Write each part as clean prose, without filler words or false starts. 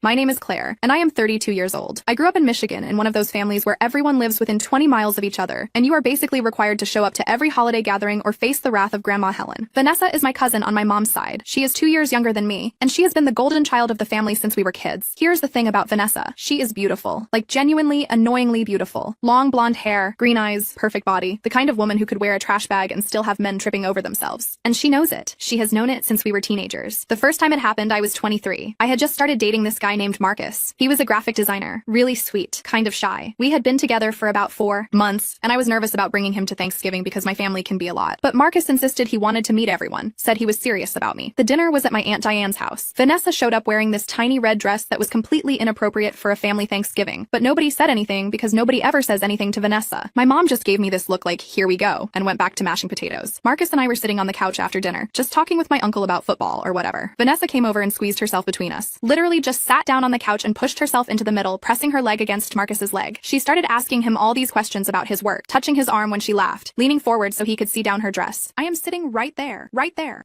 My name is Claire, and I am 32 years old. I grew up in Michigan in one of those families where everyone lives within 20 miles of each other, and you are basically required to show up to every holiday gathering or face the wrath of Grandma Helen. Vanessa is my cousin on my mom's side. She is 2 years younger than me, and she has been the golden child of the family since we were kids. Here's the thing about Vanessa. She is beautiful. Like genuinely, annoyingly beautiful. Long blonde hair, green eyes, perfect body. The kind of woman who could wear a trash bag and still have men tripping over themselves. And she knows it. She has known it since we were teenagers. The first time it happened, I was 23. I had just started dating this guy named Marcus. He was a graphic designer, really sweet, kind of shy. We had been together for about 4 months, and I was nervous about bringing him to Thanksgiving because my family can be a lot. But Marcus insisted he wanted to meet everyone, said he was serious about me. The dinner was at my Aunt Diane's house. Vanessa showed up wearing this tiny red dress that was completely inappropriate for a family Thanksgiving, but nobody said anything because nobody ever says anything to Vanessa. My mom just gave me this look like, here we go, and went back to mashing potatoes. Marcus and I were sitting on the couch after dinner, just talking with my uncle about football or whatever. Vanessa came over and squeezed herself between us. Literally just sat down on the couch and pushed herself into the middle, pressing her leg against Marcus's leg. She started asking him all these questions about his work, touching his arm when she laughed, leaning forward so he could see down her dress. I am sitting right there,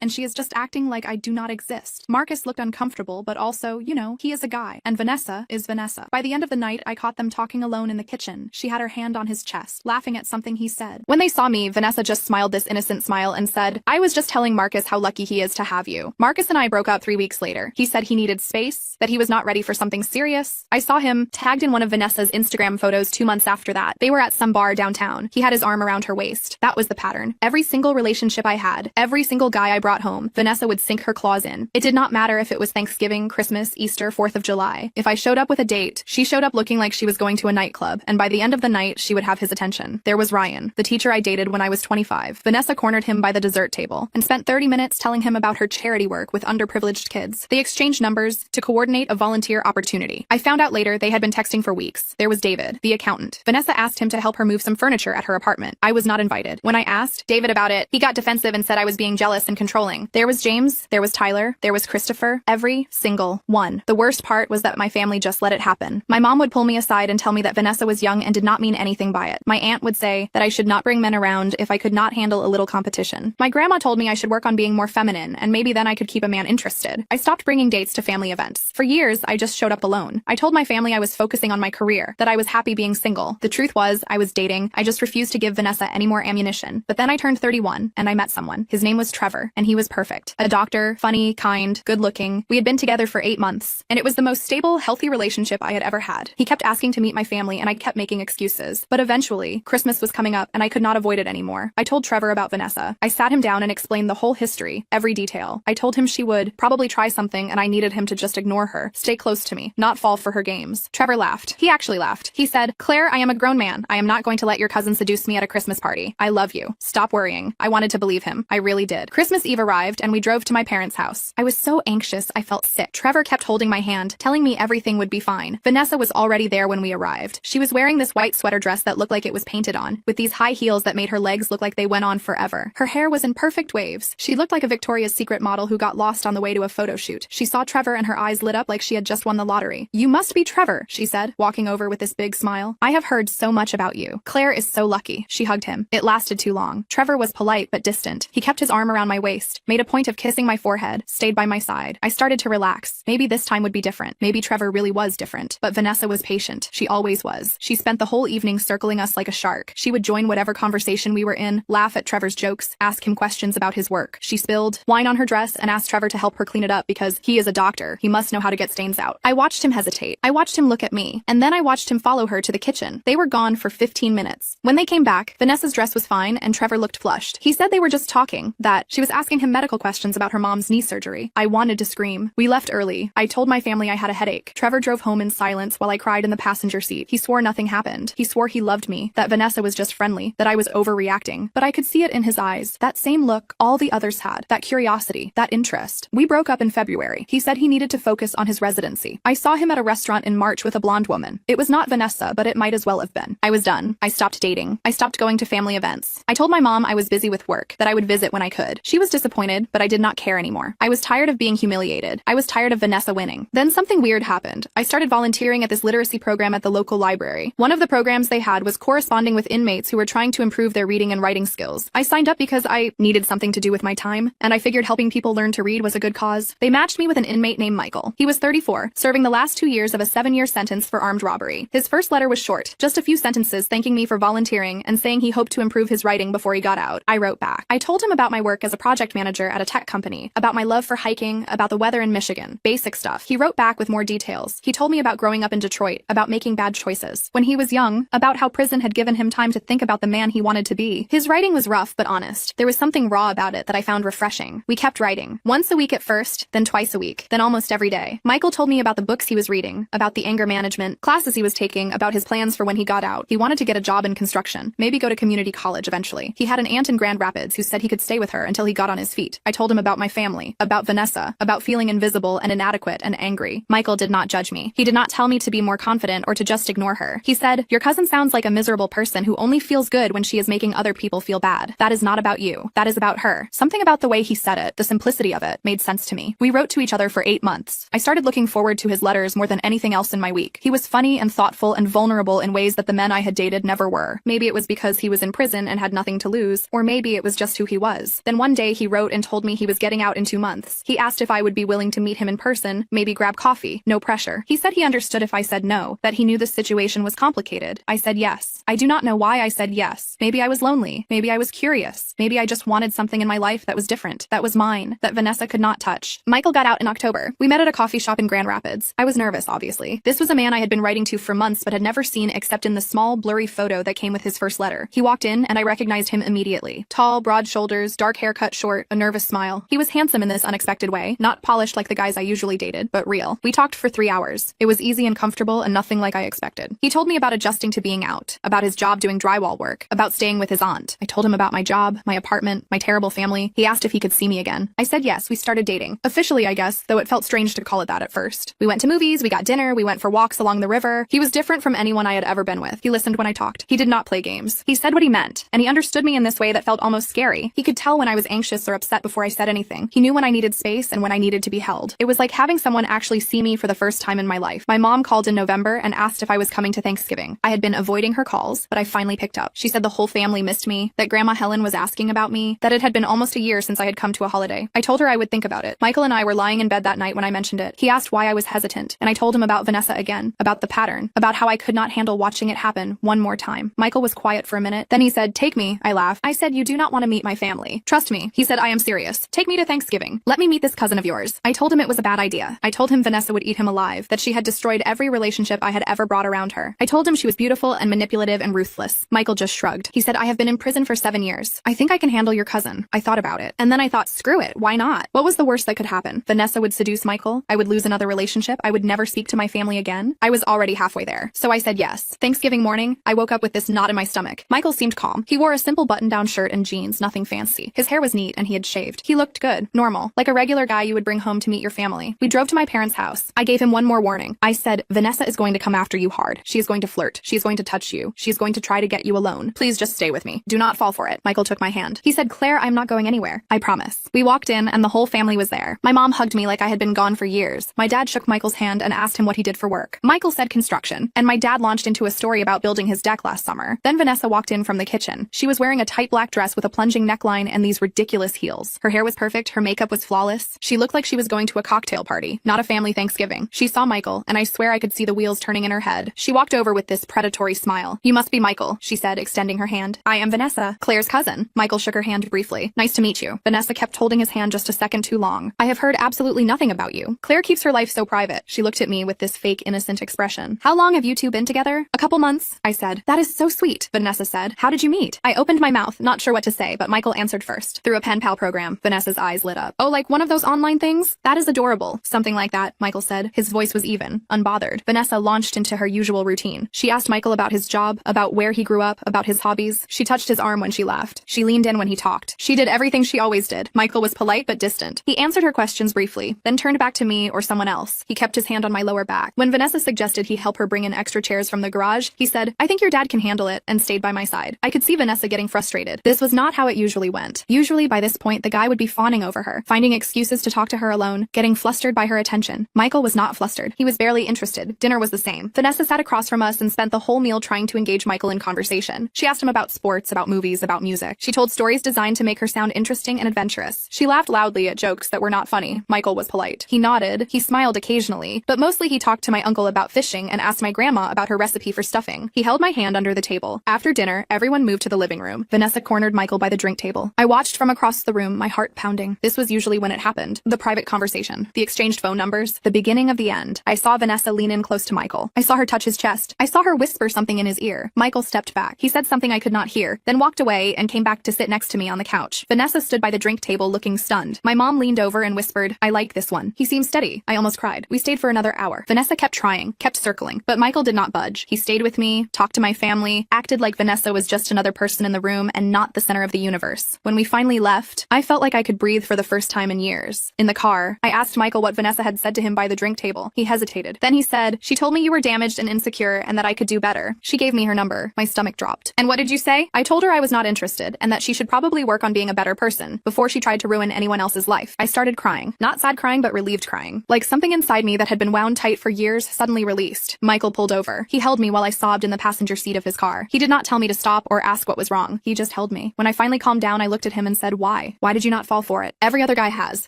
and she is just acting like I do not exist. Marcus looked uncomfortable, but also, you know, he is a guy, and Vanessa is Vanessa. By the end of the night, I caught them talking alone in the kitchen. She had her hand on his chest, laughing at something he said. When they saw me, Vanessa just smiled this innocent smile and said, I was just telling Marcus how lucky he is to have you. Marcus and I broke up 3 weeks later. He said he needed space, that he was not ready for something serious. I saw him tagged in one of Vanessa's Instagram photos 2 months after that. They were at some bar downtown. He had his arm around her waist. That was the pattern. Every single relationship I had, every single guy I brought home, Vanessa would sink her claws in. It did not matter if it was Thanksgiving, Christmas, Easter, 4th of July. If I showed up with a date, she showed up looking like she was going to a nightclub, and by the end of the night, she would have his attention. There was Ryan, the teacher I dated when I was 25. Vanessa cornered him by the dessert table and spent 30 minutes telling him about her charity work with underprivileged kids. They exchanged numbers to coordinate a volunteer opportunity. I found out later they had been texting for weeks. There was David, the accountant. Vanessa asked him to help her move some furniture at her apartment. I was not invited. When I asked David about it, he got defensive and said I was being jealous and controlling. There was James, there was Tyler, there was Christopher, every single one. The worst part was that my family just let it happen. My mom would pull me aside and tell me that Vanessa was young and did not mean anything by it. My aunt would say that I should not bring men around if I could not handle a little competition. My grandma told me I should work on being more feminine, and maybe then I could keep a man interested. I stopped bringing dates to family events. For years, I just showed up alone. I told my family I was focusing on my career, that I was happy being single. The truth was, I was dating. I just refused to give Vanessa any more ammunition. But then I turned 31, and I met someone. His name was Trevor, and he was perfect. A doctor, funny, kind, good-looking. We had been together for 8 months, and it was the most stable, healthy relationship I had ever had. He kept asking to meet my family, and I kept making excuses. But eventually, Christmas was coming up, and I could not avoid it anymore. I told Trevor about Vanessa. I sat him down and explained the whole history, every detail. I told him she would probably try something, and I needed him to just ignore her, stay close to me, not fall for her games. Trevor laughed. He actually laughed. He said, Claire, I am a grown man. I am not going to let your cousin seduce me at a Christmas party. I love you. Stop worrying. I wanted to believe him. I really did. Christmas Eve arrived, and we drove to my parents' house. I was so anxious, I felt sick. Trevor kept holding my hand, telling me everything would be fine. Vanessa was already there when we arrived. She was wearing this white sweater dress that looked like it was painted on, with these high heels that made her legs look like they went on forever. Her hair was in perfect waves. She looked like a Victoria's Secret model who got lost on the way to a photo shoot. She saw Trevor and her eyes lit up like she had just won the lottery. You must be Trevor, she said, walking over with this big smile. I have heard so much about you. Claire is so lucky. She hugged him. It lasted too long. Trevor was polite but distant. He kept his arm around my waist, made a point of kissing my forehead, stayed by my side. I started to relax. Maybe this time would be different. Maybe Trevor really was different. But Vanessa was patient. She always was. She spent the whole evening circling us like a shark. She would join whatever conversation we were in, laugh at Trevor's jokes, ask him questions about his work. She spilled wine on her dress and asked Trevor to help her clean it up because he is a doctor. He must know how to get stains out. I watched him hesitate. I watched him look at me, and then I watched him follow her to the kitchen. They were gone for 15 minutes. When they came back, Vanessa's dress was fine and Trevor looked flushed. He said they were just talking, that she was asking him medical questions about her mom's knee surgery. I wanted to scream. We left early. I told my family I had a headache. Trevor drove home in silence while I cried in the passenger seat. He swore nothing happened. He swore he loved me, that Vanessa was just friendly, that I was overreacting. But I could see it in his eyes. That same look all the others had. That curiosity. That interest. We broke up in February. He said he needed to focus on his residency. I saw him at a restaurant in March with a blonde woman. It was not Vanessa, but it might as well have been. I was done. I stopped dating. I stopped going to family events. I told my mom I was busy with work, that I would visit when I could. She was disappointed, but I did not care anymore. I was tired of being humiliated. I was tired of Vanessa winning. Then something weird happened. I started volunteering at this literacy program at the local library. One of the programs they had was corresponding with inmates who were trying to improve their reading and writing skills. I signed up because I needed something to do with my time, and I figured helping people learn to read was a good cause. They matched me with an inmate named Michael. He was 35 24, serving the last 2 years of a 7-year sentence for armed robbery. His first letter was short, just a few sentences thanking me for volunteering and saying he hoped to improve his writing before he got out. I wrote back. I told him about my work as a project manager at a tech company, about my love for hiking, about the weather in Michigan. Basic stuff. He wrote back with more details. He told me about growing up in Detroit, about making bad choices when he was young, about how prison had given him time to think about the man he wanted to be. His writing was rough but honest. There was something raw about it that I found refreshing. We kept writing. Once a week at first, then twice a week, then almost every day. Michael told me about the books he was reading, about the anger management classes he was taking, about his plans for when he got out. He wanted to get a job in construction, maybe go to community college eventually. He had an aunt in Grand Rapids who said he could stay with her until he got on his feet. I told him about my family, about Vanessa, about feeling invisible and inadequate and angry. Michael did not judge me. He did not tell me to be more confident or to just ignore her. He said, "Your cousin sounds like a miserable person who only feels good when she is making other people feel bad. That is not about you. That is about her." Something about the way he said it, the simplicity of it, made sense to me. We wrote to each other for 8 months. I started looking forward to his letters more than anything else in my week. He was funny and thoughtful and vulnerable in ways that the men I had dated never were. Maybe it was because he was in prison and had nothing to lose, or maybe it was just who he was. Then one day he wrote and told me he was getting out in 2 months. He asked if I would be willing to meet him in person, maybe grab coffee. No pressure. He said he understood if I said no, that he knew the situation was complicated. I said yes. I do not know why I said yes. Maybe I was lonely. Maybe I was curious. Maybe I just wanted something in my life that was different, that was mine, that Vanessa could not touch. Michael got out in October. We met at a coffee shop in Grand Rapids. I was nervous, obviously. This was a man I had been writing to for months but had never seen except in the small, blurry photo that came with his first letter. He walked in and I recognized him immediately. Tall, broad shoulders, dark hair cut short, a nervous smile. He was handsome in this unexpected way, not polished like the guys I usually dated, but real. We talked for 3 hours. It was easy and comfortable and nothing like I expected. He told me about adjusting to being out, about his job doing drywall work, about staying with his aunt. I told him about my job, my apartment, my terrible family. He asked if he could see me again. I said yes. We started dating. Officially, I guess, though it felt strange to call it that at first. We went to movies, we got dinner, we went for walks along the river. He was different from anyone I had ever been with. He listened when I talked. He did not play games. He said what he meant, and he understood me in this way that felt almost scary. He could tell when I was anxious or upset before I said anything. He knew when I needed space and when I needed to be held. It was like having someone actually see me for the first time in my life. My mom called in November and asked if I was coming to Thanksgiving. I had been avoiding her calls, but I finally picked up. She said the whole family missed me, that Grandma Helen was asking about me, that it had been almost a year since I had come to a holiday. I told her I would think about it. Michael and I were lying in bed that night when I mentioned it. He asked why I was hesitant, and I told him about Vanessa again, about the pattern, about how I could not handle watching it happen one more time. Michael was quiet for a minute. Then he said, "Take me." I laughed. I said, "You do not want to meet my family. Trust me." He said, "I am serious. Take me to Thanksgiving. Let me meet this cousin of yours." I told him it was a bad idea. I told him Vanessa would eat him alive, that she had destroyed every relationship I had ever brought around her. I told him she was beautiful and manipulative and ruthless. Michael just shrugged. He said, "I have been in prison for 7 years. I think I can handle your cousin." I thought about it. And then I thought, screw it. Why not? What was the worst that could happen? Vanessa would seduce Michael. I would lose another relationship. I would never speak to my family again. I was already halfway there. So I said yes. Thanksgiving morning, I woke up with this knot in my stomach. Michael seemed calm. He wore a simple button-down shirt and jeans, nothing fancy. His hair was neat and he had shaved. He looked good, normal, like a regular guy you would bring home to meet your family. We drove to my parents' house. I gave him one more warning. I said, "Vanessa is going to come after you hard. She is going to flirt. She is going to touch you. She is going to try to get you alone. Please just stay with me. Do not fall for it." Michael took my hand. He said, "Claire, I'm not going anywhere. I promise." We walked in and the whole family was there. My mom hugged me like I had been gone for years. My dad shook Michael's hand and asked him what he did for work. Michael said construction, and my dad launched into a story about building his deck last summer. Then Vanessa walked in from the kitchen. She was wearing a tight black dress with a plunging neckline and these ridiculous heels. Her hair was perfect. Her makeup was flawless. She looked like she was going to a cocktail party, not a family Thanksgiving. She saw Michael, and I swear I could see the wheels turning in her head. She walked over with this predatory smile. "You must be Michael," she said, extending her hand. "I am Vanessa, Claire's cousin." Michael shook her hand briefly. "Nice to meet you." Vanessa kept holding his hand just a second too long. "I have heard absolutely nothing about you. Claire keeps her life so private." She looked at me with this fake innocent expression. "How long have you two been together?" "A couple months," I said. "That is so sweet," Vanessa said. "How did you meet?" I opened my mouth, not sure what to say, but Michael answered first. "Through a pen pal program." Vanessa's eyes lit up. "Oh, like one of those online things? That is adorable." "Something like that," Michael said. His voice was even, unbothered. Vanessa launched into her usual routine. She asked Michael about his job, about where he grew up, about his hobbies. She touched his arm when she laughed. She leaned in when he talked. She did everything she always did. Michael was polite but distant. He answered her questions briefly, then turned back to me or someone else. He kept his hand on my lower back. When Vanessa suggested he help her bring in extra chairs from the garage, he said, "I think your dad can handle it," and stayed by my side. I could see Vanessa getting frustrated. This was not how it usually went. Usually by this point, the guy would be fawning over her, finding excuses to talk to her alone, getting flustered by her attention. Michael was not flustered. He was barely interested. Dinner was the same. Vanessa sat across from us and spent the whole meal trying to engage Michael in conversation. She asked him about sports, about movies, about music. She told stories designed to make her sound interesting and adventurous. She laughed loudly at jokes that were not funny. Michael was polite. He nodded. He smiled smiled occasionally, but mostly he talked to my uncle about fishing and asked my grandma about her recipe for stuffing. He held my hand under the table. After dinner, everyone moved to the living room. Vanessa cornered Michael by the drink table. I watched from across the room, my heart pounding. This was usually when it happened. The private conversation, the exchanged phone numbers, the beginning of the end. I saw Vanessa lean in close to Michael. I saw her touch his chest. I saw her whisper something in his ear. Michael stepped back. He said something I could not hear, then walked away and came back to sit next to me on the couch. Vanessa stood by the drink table looking stunned. My mom leaned over and whispered, "I like this one. He seems steady." I almost cried. We stayed for another hour. Vanessa kept trying, kept circling, but Michael did not budge. He stayed with me, talked to my family, acted like Vanessa was just another person in the room and not the center of the universe. When we finally left, I felt like I could breathe for the first time in years. In the car, I asked Michael what Vanessa had said to him by the drink table. He hesitated. Then he said, "She told me you were damaged and insecure and that I could do better. She gave me her number." My stomach dropped. "And what did you say?" I told her I was not interested and that she should probably work on being a better person before she tried to ruin anyone else's life. I started crying. Not sad crying, but relieved crying. Like something inside me that had been wound tight for years suddenly released. Michael pulled over. He held me while I sobbed in the passenger seat of his car. He did not tell me to stop or ask what was wrong. He just held me. When I finally calmed down, I looked at him and said, "Why? Why did you not fall for it? Every other guy has.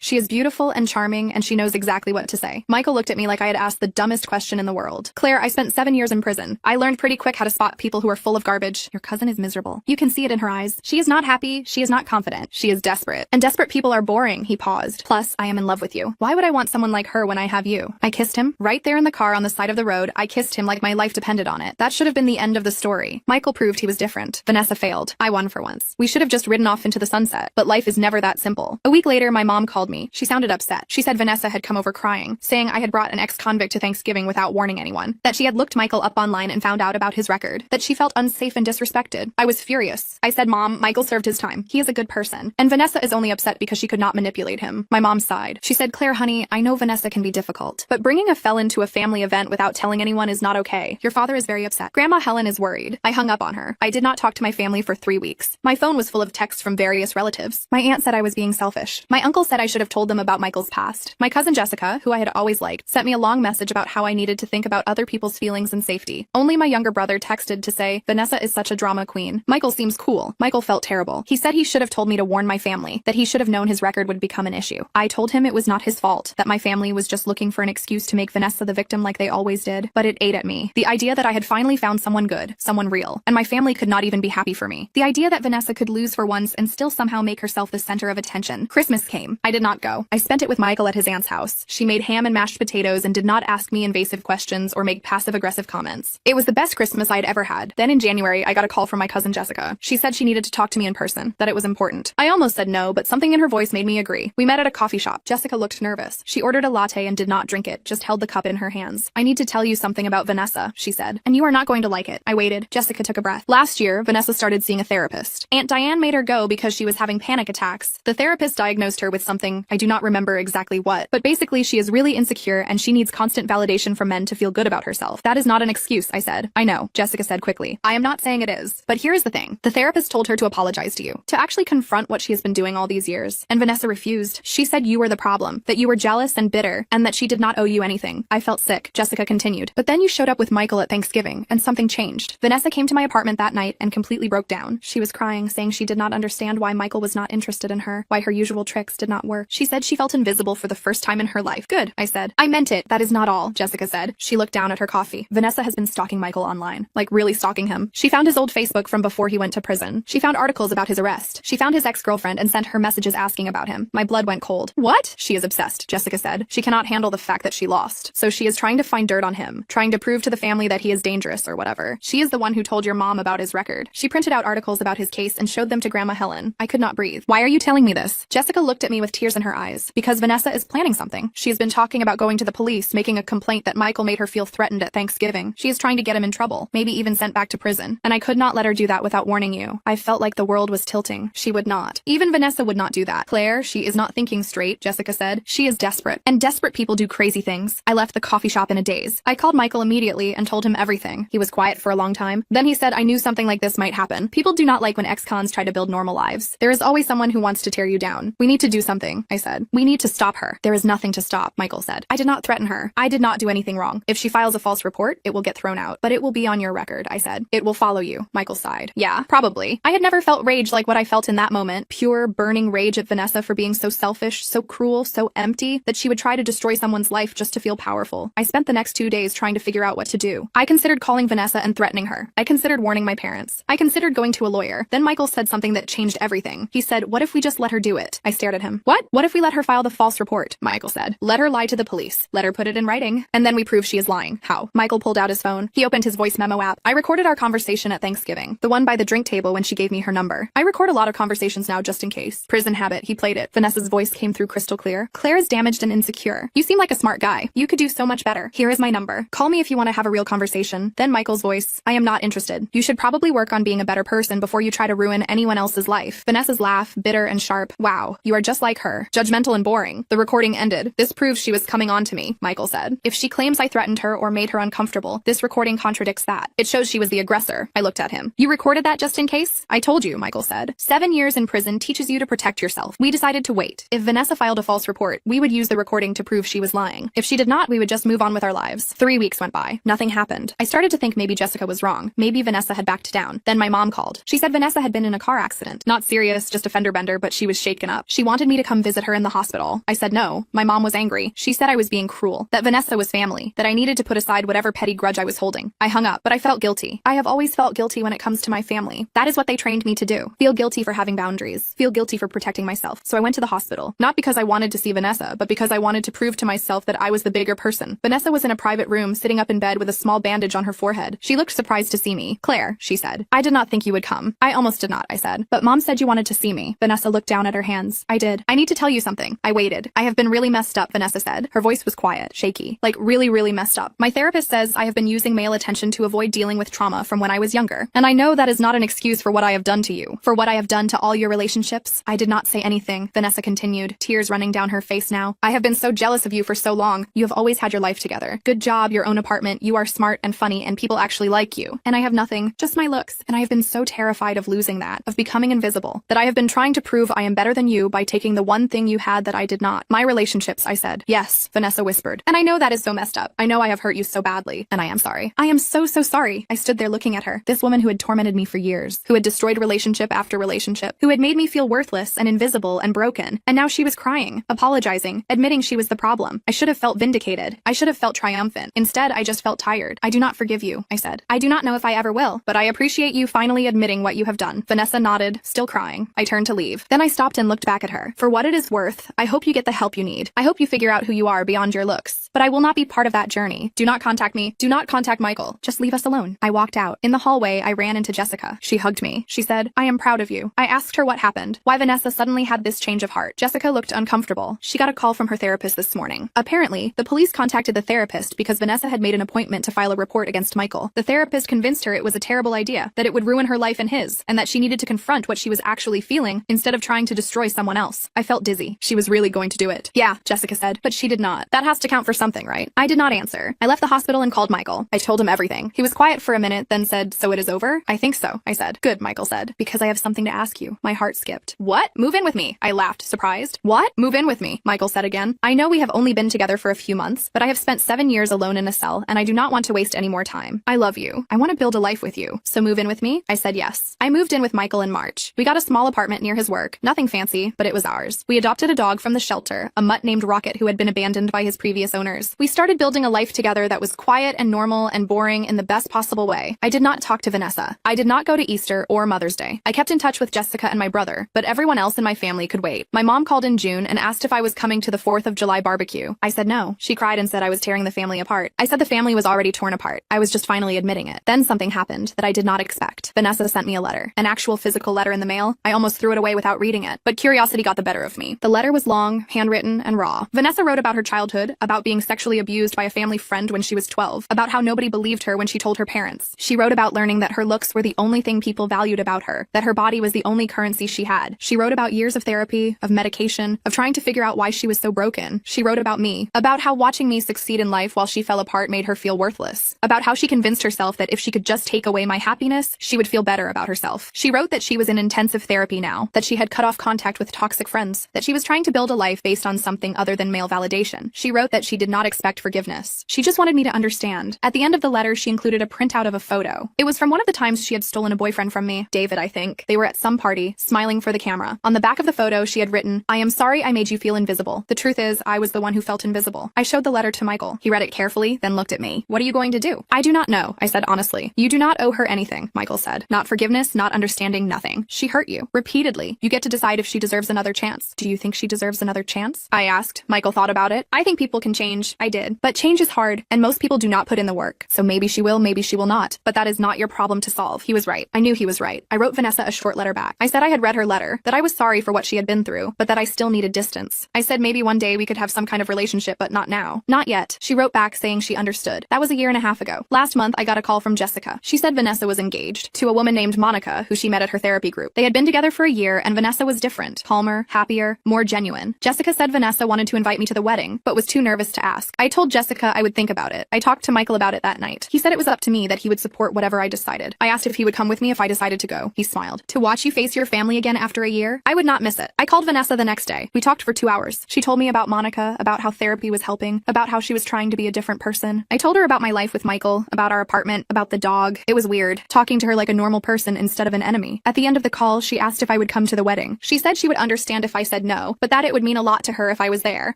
She is beautiful and charming and she knows exactly what to say." Michael looked at me like I had asked the dumbest question in the world. "Claire, I spent 7 years in prison. I learned pretty quick how to spot people who are full of garbage. Your cousin is miserable. You can see it in her eyes. She is not happy. She is not confident. She is desperate. And desperate people are boring." He paused. "Plus, I am in love with you. Why would I want someone like her when I have you?" I kissed him. Right there in the car on the side of the road, I kissed him like my life depended on it. That should have been the end of the story. Michael proved he was different. Vanessa failed. I won for once. We should have just ridden off into the sunset. But life is never that simple. A week later, my mom called me. She sounded upset. She said Vanessa had come over crying, saying I had brought an ex-convict to Thanksgiving without warning anyone, that she had looked Michael up online and found out about his record, that she felt unsafe and disrespected. I was furious. I said, "Mom, Michael served his time. He is a good person. And Vanessa is only upset because she could not manipulate him." My mom sighed. She said, "Claire, honey, I know Vanessa can be difficult, but bringing a felon to a family event without telling anyone is not okay. Your father is very upset. Grandma Helen is worried." I hung up on her. I did not talk to my family for 3 weeks. My phone was full of texts from various relatives. My aunt said I was being selfish. My uncle said I should have told them about Michael's past. My cousin Jessica, who I had always liked, sent me a long message about how I needed to think about other people's feelings and safety. Only my younger brother texted to say, "Vanessa is such a drama queen. Michael seems cool." Michael felt terrible. He said he should have told me to warn my family, that he should have known his record would become an issue. I told him it was not his fault, that my family was just looking for an excuse to make Vanessa the victim like they always did. But it ate at me. The idea that I had finally found someone good, someone real, and my family could not even be happy for me. The idea that Vanessa could lose for once and still somehow make herself the center of attention. Christmas came. I did not go. I spent it with Michael at his aunt's house. She made ham and mashed potatoes and did not ask me invasive questions or make passive-aggressive comments. It was the best Christmas I'd ever had. Then in January, I got a call from my cousin Jessica. She said she needed to talk to me in person, that it was important. I almost said no, but something in her voice made me agree. We met at a coffee shop. Jessica looked nervous. She ordered a latte and did not drink it, just held the cup in her hands. "I need to tell you something about Vanessa," she said, "and you are not going to like it." I waited. Jessica took a breath. "Last year, Vanessa started seeing a therapist. Aunt Diane made her go because she was having panic attacks. The therapist diagnosed her with something, I do not remember exactly what, but basically she is really insecure and she needs constant validation from men to feel good about herself." "That is not an excuse," I said. "I know," Jessica said quickly. "I am not saying it is. But here is the thing. The therapist told her to apologize to you, to actually confront what she has been doing all these years. And Vanessa refused. She said you were the problem, that you were jealous and bitter, and that she did not owe you anything." I felt sick. Jessica continued. "But then you showed up with Michael at Thanksgiving, and something changed. Vanessa came to my apartment that night and completely broke down. She was crying, saying she did not understand why Michael was not interested in her, why her usual tricks did not work. She said she felt invisible for the first time in her life." "Good," I said. "I meant it. That is not all," Jessica said. She looked down at her coffee. "Vanessa has been stalking Michael online. Like really stalking him. She found his old Facebook from before he went to prison. She found articles about his arrest. She found his ex-girlfriend and sent her messages asking about him." My blood went cold. "What?" "She is obsessed," Jessica said. "She cannot handle the fact that she lost. So she is trying to find dirt on him, trying to prove to the family that he is dangerous or whatever. She is the one who told your mom about his record. She printed out articles about his case and showed them to Grandma Helen." I could not breathe. "Why are you telling me this?" Jessica looked at me with tears in her eyes. "Because Vanessa is planning something. She has been talking about going to the police, making a complaint that Michael made her feel threatened at Thanksgiving. She is trying to get him in trouble, maybe even sent back to prison. And I could not let her do that without warning you." I felt like the world was tilting. She would not. Even Vanessa would not do that. "Claire, she is not thinking straight," Jessica said. "She is desperate. And desperate people do crazy things." I left the coffee shop in a daze. I called Michael immediately and told him everything. He was quiet for a long time. Then he said, "I knew something like this might happen. People do not like when ex-cons try to build normal lives. There is always someone who wants to tear you down. We need to do something," I said. "We need to stop her." "There is nothing to stop," Michael said. "I did not threaten her. I did not do anything wrong. If she files a false report, it will get thrown out. But it will be on your record," I said. "It will follow you," Michael sighed. "Yeah, probably." I had never felt rage like what I felt in that moment. Pure, burning rage at Vanessa for being so selfish, so cruel, so empty, that she would try to destroy destroy someone's life just to feel powerful. I spent the next 2 days trying to figure out what to do. I considered calling Vanessa and threatening her. I considered warning my parents. I considered going to a lawyer. Then Michael said something that changed everything. He said, "What if we just let her do it?" I stared at him. "What? What if we let her file the false report?" Michael said. "Let her lie to the police. Let her put it in writing. And then we prove she is lying." "How?" Michael pulled out his phone. He opened his voice memo app. I recorded our conversation at Thanksgiving. The one by the drink table when she gave me her number. I record a lot of conversations now just in case. Prison habit. He played it. Vanessa's voice came through crystal clear. "Claire is damaged and insecure. You seem like a smart guy. You could do so much better. Here is my number. Call me if you want to have a real conversation." Then Michael's voice. "I am not interested. You should probably work on being a better person before you try to ruin anyone else's life." Vanessa's laugh, bitter and sharp. "Wow, you are just like her. Judgmental and boring." The recording ended. "This proves she was coming on to me," Michael said. "If she claims I threatened her or made her uncomfortable, this recording contradicts that. It shows she was the aggressor." I looked at him. "You recorded that just in case?" "I told you," Michael said. 7 years in prison teaches you to protect yourself. We decided to wait. If Vanessa filed a false report, we would use the recording to prove she was lying. If she did not, we would just move on with our lives. 3 weeks went by. Nothing happened. I started to think maybe Jessica was wrong. Maybe Vanessa had backed down. Then my mom called. She said Vanessa had been in a car accident. Not serious, just a fender bender, but she was shaken up. She wanted me to come visit her in the hospital. I said no. My mom was angry. She said I was being cruel, that Vanessa was family, that I needed to put aside whatever petty grudge I was holding. I hung up, but I felt guilty. I have always felt guilty when it comes to my family. That is what they trained me to do. Feel guilty for having boundaries. Feel guilty for protecting myself. So I went to the hospital. Not because I wanted to see Vanessa, but because I wanted to prove to myself that I was the bigger person. Vanessa was in a private room, sitting up in bed with a small bandage on her forehead. She looked surprised to see me. "Claire," she said. "I did not think you would come." "I almost did not," I said. "But Mom said you wanted to see me." Vanessa looked down at her hands. "I did. I need to tell you something." I waited. "I have been really messed up," Vanessa said. Her voice was quiet, shaky, like really messed up. "My therapist says I have been using male attention to avoid dealing with trauma from when I was younger. And I know that is not an excuse for what I have done to you, for what I have done to all your relationships." I did not say anything, Vanessa continued, tears running down her face now. "I have been so jealous of you for so long. You have always had your life together. Good job, your own apartment. You are smart and funny, and people actually like you. And I have nothing, just my looks. And I have been so terrified of losing that, of becoming invisible, that I have been trying to prove I am better than you by taking the one thing you had that I did not. My relationships," I said. "Yes," Vanessa whispered. "And I know that is so messed up. I know I have hurt you so badly. And I am sorry. I am so sorry." I stood there looking at her. This woman who had tormented me for years, who had destroyed relationship after relationship, who had made me feel worthless and invisible and broken. And now she was crying, apologizing, admitting she was the problem. I should have felt vindicated. I should have felt triumphant. Instead, I just felt tired. "I do not forgive you," I said. "I do not know if I ever will, but I appreciate you finally admitting what you have done." Vanessa nodded, still crying. I turned to leave. Then I stopped and looked back at her. "For what it is worth, I hope you get the help you need. I hope you figure out who you are beyond your looks. But I will not be part of that journey. Do not contact me. Do not contact Michael. Just leave us alone." I walked out. In the hallway, I ran into Jessica. She hugged me. She said, "I am proud of you." I asked her what happened, why Vanessa suddenly had this change of heart. Jessica looked uncomfortable. She got a call from her therapist this morning. Apparently, the police contacted the therapist because Vanessa had made an appointment to file a report against Michael. The therapist convinced her it was a terrible idea, that it would ruin her life and his, and that she needed to confront what she was actually feeling instead of trying to destroy someone else. I felt dizzy. She was really going to do it. "Yeah," Jessica said, "but she did not. That has to count for something, right?" I did not answer. I left the hospital and called Michael. I told him everything. He was quiet for a minute, then said, "So it is over?" "I think so," I said. "Good," Michael said, "because I have something to ask you." My heart skipped. "What? Move in with me." I laughed, surprised. "What? Move in with me," Michael said again. "I know we have only been together for a few months, but I have spent 7 years alone in a cell, and I do not want to waste any more time. I love you. I want to build a life with you. So move in with me?" I said yes. I moved in with Michael in March. We got a small apartment near his work. Nothing fancy, but it was ours. We adopted a dog from the shelter, a mutt named Rocket who had been abandoned by his previous owners. We started building a life together that was quiet and normal and boring in the best possible way. I did not talk to Vanessa. I did not go to Easter or Mother's Day. I kept in touch with Jessica and my brother, but everyone else in my family could wait. My mom called in June and asked if I was coming to the 4th of July barbecue. I said no. She cried and said I was tearing the family apart. I said the family was already torn apart. I was just finally admitting it. Then something happened that I did not expect. Vanessa sent me a letter, an actual physical letter in the mail. I almost threw it away without reading it, but curiosity got the better of me. The letter was long, handwritten, and raw. Vanessa wrote about her childhood, about being sexually abused by a family friend when she was 12, about how nobody believed her when she told her parents. She wrote about learning that her looks were the only thing people valued about her, that her body was the only currency she had. She wrote about years of therapy, of medication, of trying to figure out why she was so broken. She wrote about me, about how watching me succeed in life while she fell apart made her feel worthless, about how she convinced herself that if she could just take away my happiness, she would feel better about herself. She wrote that she was in intensive therapy now, that she had cut off contact with toxic friends, that she was trying to build a life based on something other than male validation. She wrote that she did not expect forgiveness. She just wanted me to understand. At the end of the letter, she included a printout of a photo. It was from one of the times she had stolen a boyfriend from me, David, I think. They were at some party, smiling for the camera. On the back of the photo, she had written, "I am sorry I made you feel invisible. The truth is, I was was the one who felt invisible. I showed the letter to Michael. He read it carefully, then looked at me. What are you going to do? I do not know, I said honestly. You do not owe her anything, Michael said. Not forgiveness, not understanding, nothing. She hurt you. Repeatedly. You get to decide if she deserves another chance. Do you think she deserves another chance? I asked. Michael thought about it. I think people can change. I did. But change is hard, and most people do not put in the work. So maybe she will, maybe she will not. But that is not your problem to solve. He was right. I knew he was right. I wrote Vanessa a short letter back. I said I had read her letter, that I was sorry for what she had been through, but that I still needed distance. I said maybe one day we could have some kind of relationship, but not now. Not yet. She wrote back saying she understood. That was a year and a half ago. Last month, I got a call from Jessica. She said Vanessa was engaged to a woman named Monica, who she met at her therapy group. They had been together for a year, and Vanessa was different, calmer, happier, more genuine. Jessica said Vanessa wanted to invite me to the wedding, but was too nervous to ask. I told Jessica I would think about it. I talked to Michael about it that night. He said it was up to me, that he would support whatever I decided. I asked if he would come with me if I decided to go. He smiled. To watch you face your family again after a year? I would not miss it. I called Vanessa the next day. We talked for 2 hours. She told me about Monica, about how therapy was helping, about how she was trying to be a different person. I told her about my life with Michael, about our apartment, about the dog. It was weird, talking to her like a normal person instead of an enemy. At the end of the call, she asked if I would come to the wedding. She said she would understand if I said no, but that it would mean a lot to her if I was there.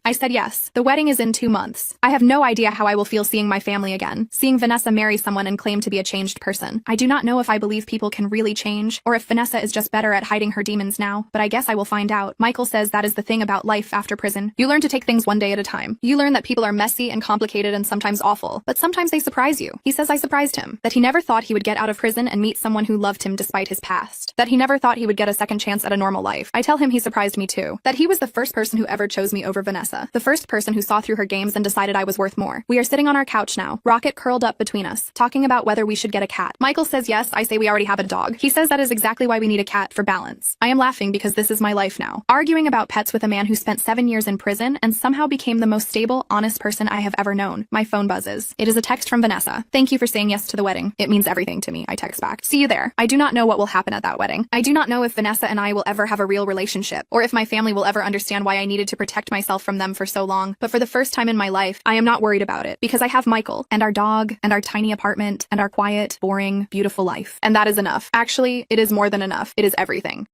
I said yes. The wedding is in 2 months. I have no idea how I will feel seeing my family again, seeing Vanessa marry someone and claim to be a changed person. I do not know if I believe people can really change, or if Vanessa is just better at hiding her demons now, but I guess I will find out. Michael says that is the thing about life after prison. You learn to take things one day at a time. You learn that people are messy and complicated and sometimes awful, but sometimes they surprise you. He says I surprised him, that he never thought he would get out of prison and meet someone who loved him despite his past, that he never thought he would get a second chance at a normal life. I tell him he surprised me too, that he was the first person who ever chose me over Vanessa, the first person who saw through her games and decided I was worth more. We are sitting on our couch now, Rocket curled up between us, talking about whether we should get a cat. Michael says yes, I say we already have a dog. He says that is exactly why we need a cat, for balance. I am laughing because this is my life now. Arguing about pets with a man who spent 7 years in prison and somehow became the most stable, honest person I have ever known. My phone buzzes. It is a text from Vanessa. Thank you for saying yes to the wedding. It means everything to me, I text back. See you there. I do not know what will happen at that wedding. I do not know if Vanessa and I will ever have a real relationship, or if my family will ever understand why I needed to protect myself from them for so long, but for the first time in my life, I am not worried about it, because I have Michael, and our dog, and our tiny apartment, and our quiet, boring, beautiful life. And that is enough. Actually, it is more than enough. It is everything.